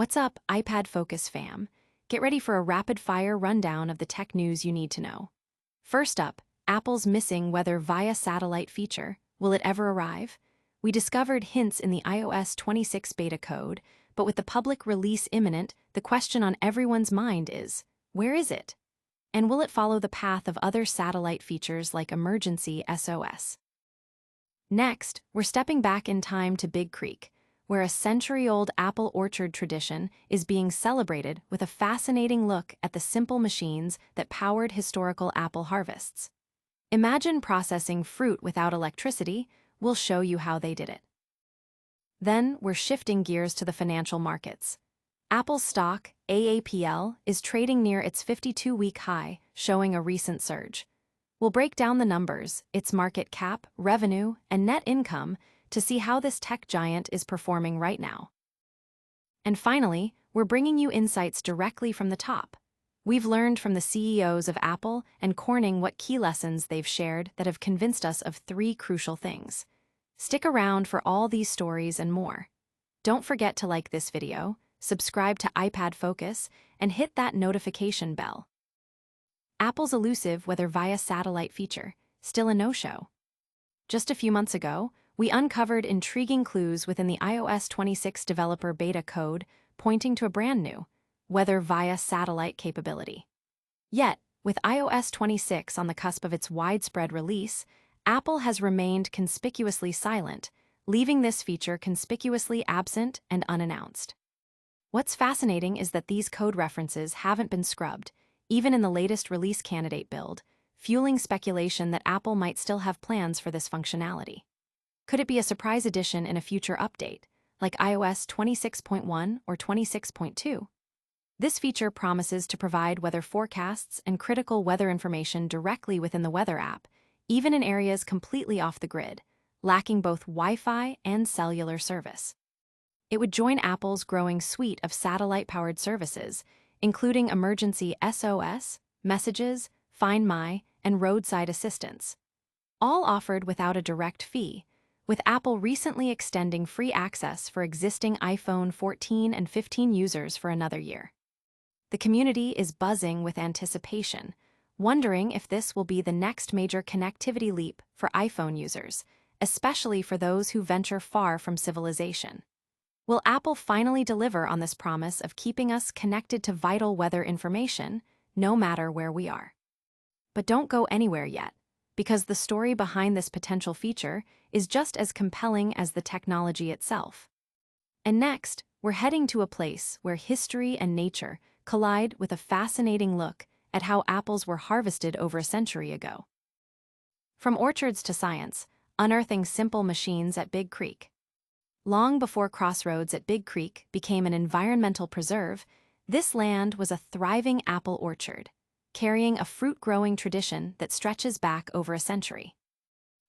What's up, iPad Focus fam? Get ready for a rapid-fire rundown of the tech news you need to know. First up, Apple's missing weather via satellite feature. Will it ever arrive? We discovered hints in the iOS 26 beta code, but with the public release imminent, the question on everyone's mind is, where is it? And will it follow the path of other satellite features like emergency SOS? Next, we're stepping back in time to Big Creek, where a century-old apple orchard tradition is being celebrated with a fascinating look at the simple machines that powered historical apple harvests. Imagine processing fruit without electricity. We'll show you how they did it. Then, we're shifting gears to the financial markets. Apple's stock, AAPL, is trading near its 52-week high, showing a recent surge. We'll break down the numbers, its market cap, revenue, and net income to see how this tech giant is performing right now. And finally, we're bringing you insights directly from the top. We've learned from the CEOs of Apple and Corning what key lessons they've shared that have convinced us of three crucial things. Stick around for all these stories and more. Don't forget to like this video, subscribe to iPad Focus, and hit that notification bell. Apple's elusive weather via satellite feature, still a no-show. Just a few months ago, we uncovered intriguing clues within the iOS 26 developer beta code pointing to a brand new weather via satellite capability. Yet, with iOS 26 on the cusp of its widespread release, Apple has remained conspicuously silent, leaving this feature conspicuously absent and unannounced. What's fascinating is that these code references haven't been scrubbed, even in the latest release candidate build, fueling speculation that Apple might still have plans for this functionality. Could it be a surprise addition in a future update, like iOS 26.1 or 26.2? This feature promises to provide weather forecasts and critical weather information directly within the Weather app, even in areas completely off the grid, lacking both Wi-Fi and cellular service. It would join Apple's growing suite of satellite-powered services, including emergency SOS, messages, Find My, and roadside assistance, all offered without a direct fee, with Apple recently extending free access for existing iPhone 14 and 15 users for another year. The community is buzzing with anticipation, wondering if this will be the next major connectivity leap for iPhone users, especially for those who venture far from civilization. Will Apple finally deliver on this promise of keeping us connected to vital weather information, no matter where we are? But don't go anywhere yet, because the story behind this potential feature is just as compelling as the technology itself. And next, we're heading to a place where history and nature collide with a fascinating look at how apples were harvested over a century ago. From orchards to science, unearthing simple machines at Big Creek. Long before Crossroads at Big Creek became an environmental preserve, this land was a thriving apple orchard, carrying a fruit-growing tradition that stretches back over a century.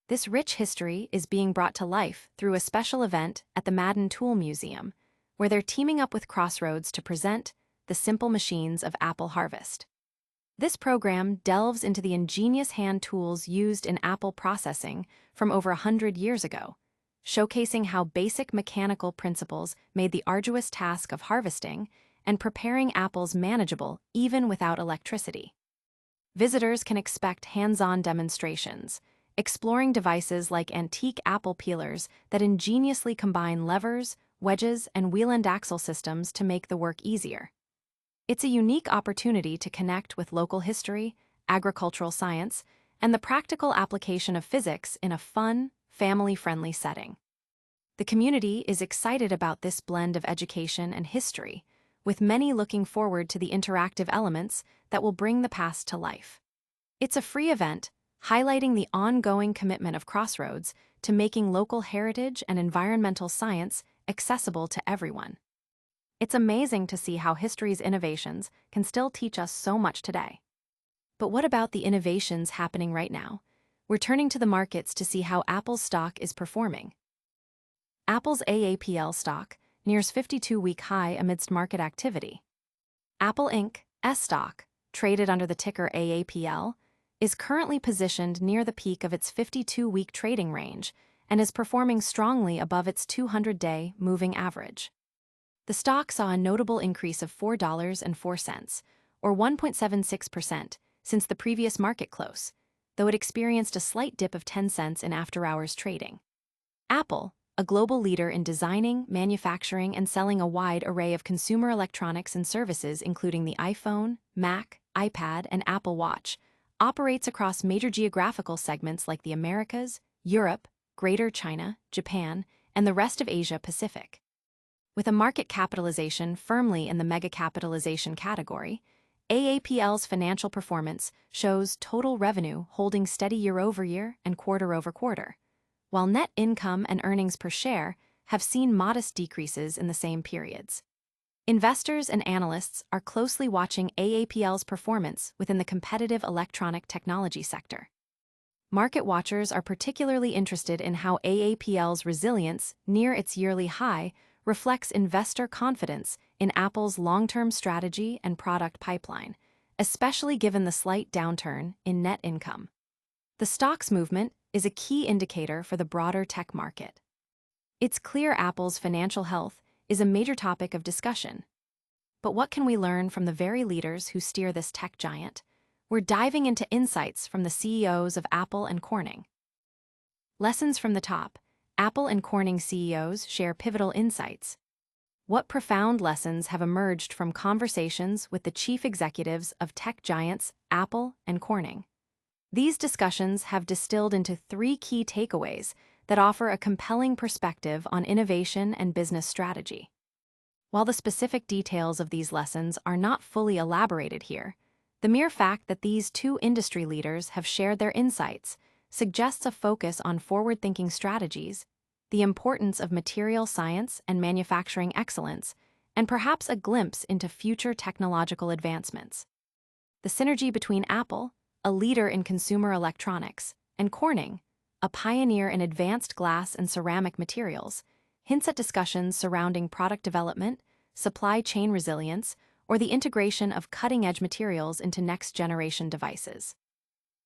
This rich history is being brought to life through a special event at the Madden Tool Museum, where they're teaming up with Crossroads to present the simple machines of apple harvest. This program delves into the ingenious hand tools used in apple processing from over 100 years ago, showcasing how basic mechanical principles made the arduous task of harvesting and preparing apples manageable even without electricity. Visitors can expect hands-on demonstrations, exploring devices like antique apple peelers that ingeniously combine levers, wedges, and wheel-end axle systems to make the work easier. It's a unique opportunity to connect with local history, agricultural science, and the practical application of physics in a fun, family-friendly setting. The community is excited about this blend of education and history, with many looking forward to the interactive elements that will bring the past to life. It's a free event, highlighting the ongoing commitment of Crossroads to making local heritage and environmental science accessible to everyone. It's amazing to see how history's innovations can still teach us so much today. But what about the innovations happening right now? We're turning to the markets to see how Apple's stock is performing. Apple's AAPL stock nears 52-week high amidst market activity. Apple Inc.'s stock, traded under the ticker AAPL, is currently positioned near the peak of its 52-week trading range and is performing strongly above its 200-day moving average. The stock saw a notable increase of $4.04, or 1.76%, since the previous market close, though it experienced a slight dip of 10 cents in after-hours trading. Apple, a global leader in designing, manufacturing, and selling a wide array of consumer electronics and services including the iPhone, Mac, iPad, and Apple Watch, operates across major geographical segments like the Americas, Europe, Greater China, Japan, and the rest of Asia Pacific. With a market capitalization firmly in the mega capitalization category, AAPL's financial performance shows total revenue holding steady year-over-year and quarter-over-quarter, while net income and earnings per share have seen modest decreases in the same periods. Investors and analysts are closely watching AAPL's performance within the competitive electronic technology sector. Market watchers are particularly interested in how AAPL's resilience near its yearly high reflects investor confidence in Apple's long-term strategy and product pipeline, especially given the slight downturn in net income. The stock's movement is a key indicator for the broader tech market. It's clear Apple's financial health is a major topic of discussion. But what can we learn from the very leaders who steer this tech giant? We're diving into insights from the CEOs of Apple and Corning. Lessons from the top. Apple and Corning CEOs share pivotal insights. What profound lessons have emerged from conversations with the chief executives of tech giants Apple and Corning? These discussions have distilled into 3 key takeaways that offer a compelling perspective on innovation and business strategy. While the specific details of these lessons are not fully elaborated here, the mere fact that these 2 industry leaders have shared their insights suggests a focus on forward-thinking strategies, the importance of material science and manufacturing excellence, and perhaps a glimpse into future technological advancements. The synergy between Apple, a leader in consumer electronics, and Corning, a pioneer in advanced glass and ceramic materials, hints at discussions surrounding product development, supply chain resilience, or the integration of cutting-edge materials into next-generation devices.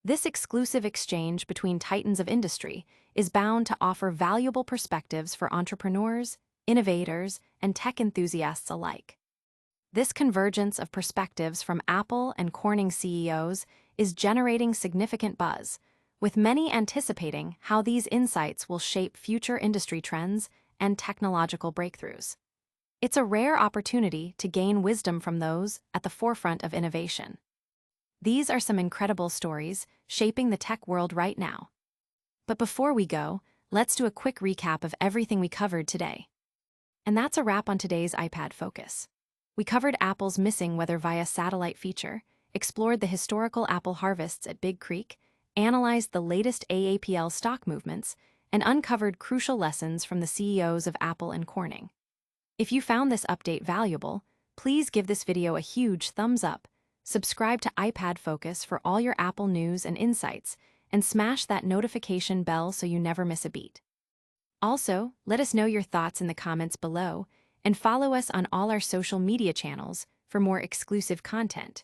This exclusive exchange between titans of industry is bound to offer valuable perspectives for entrepreneurs, innovators, and tech enthusiasts alike. This convergence of perspectives from Apple and Corning CEOs is generating significant buzz, with many anticipating how these insights will shape future industry trends and technological breakthroughs. It's a rare opportunity to gain wisdom from those at the forefront of innovation. These are some incredible stories shaping the tech world right now. But before we go, let's do a quick recap of everything we covered today. And that's a wrap on today's iPad Focus. We covered Apple's missing weather via satellite feature, explored the historical apple harvests at Big Creek, analyzed the latest AAPL stock movements, and uncovered crucial lessons from the CEOs of Apple and Corning. If you found this update valuable, please give this video a huge thumbs up, subscribe to iPad Focus for all your Apple news and insights, and smash that notification bell so you never miss a beat. Also, let us know your thoughts in the comments below, and follow us on all our social media channels for more exclusive content.